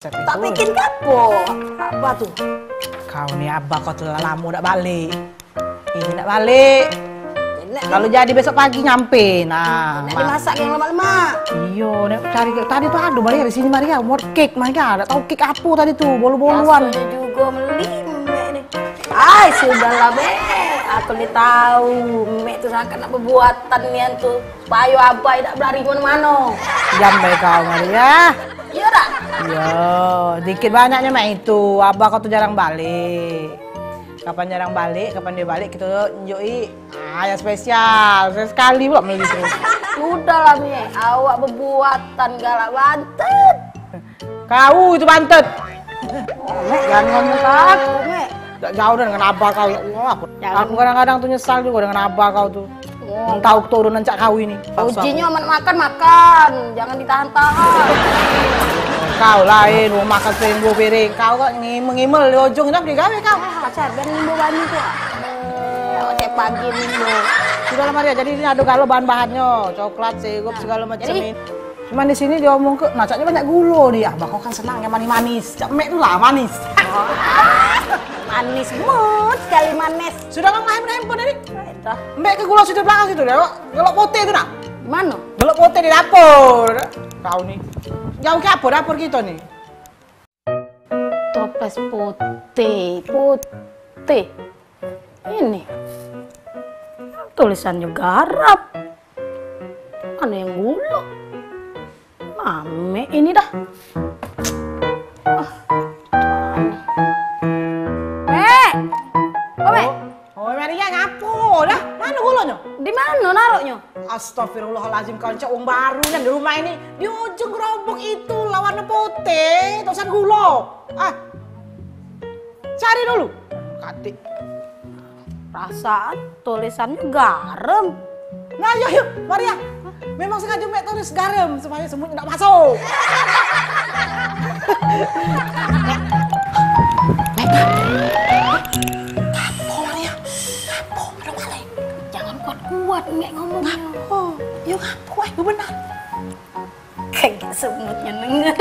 Tak bikin kapok. Apa tuh? Kau nih abah kau tuh lama udah balik. Ini nak balik. Kalau jadi besok pagi nyampe. Nah, nak dimasak yang lama-lama. Iyo, nek cari tadi tuh aduh Maria di sini Maria, mau cake Maria, ada tahu cake apa tadi tuh, bolu-boluan. Rasanya juga melimeh nih. Ay, sudahlah be. Aku nih tahu, mek tuh sangat nak perbuatan nian tuh. Supaya abah tidak berlari mana-mana. Jambe kau Maria. Iya dah. Iya, dikit banyaknya mek itu. Abah kau tuh jarang balik. Kapan jarang balik, kapan dia balik kita tunjuki yang spesial. Sekali pula beli terus. Sudahlah mek, awak perbuatan galak bantet. Kau itu bantet. Mek Jangan ngomong aku, mek. Jauh dengan abah kau. Aku kadang-kadang tuh nyesal juga dengan abah kau tuh. Tahu turunan cak kau ini. Ujinya makan, jangan ditahan-tahan. Kau lain, mau makan seribu piring. Kau kok ngimel di ujung ini digawe kau. Pacar, dan nimbo bani tuh. Tiap pagi nimbo. Sudah lah Maria, jadi ini aduk kalau bahan-bahannya, coklat, sirup segala macam ini. Cuman di sini dia omong ke, macamnya banyak gula nih. Abah kau kan senang yang manis-manis. Cak mek tuh lah manis. Manis banget sekali manis. Sudah nggak main handphone ini? Mek ke gula situ belakang situ deh. Gelok pote itu nak. Di mana? Gelok pote di dapur. Kau nih. Jauh ke apa dapur kita nih? Toples putih. Ini. Tulisannya garam. Mana yang gula? Mame ini dah. Oh, Maria ngapo dah? Mana gulanya? Di mana naruhnya? Astagfirullahaladzim, kau cak uang baru di rumah ini. Di ujung gerobak itu lawan putih, tulisan gula. Cari dulu. Katik. Perasaan tulisannya garam. Nah, yuk, Maria. Memang sengaja mek tulis garam supaya semut tidak masuk. Kuat mek ngomong ngapo? Yuk ngapo ayo benar. Kayak semutnya denger.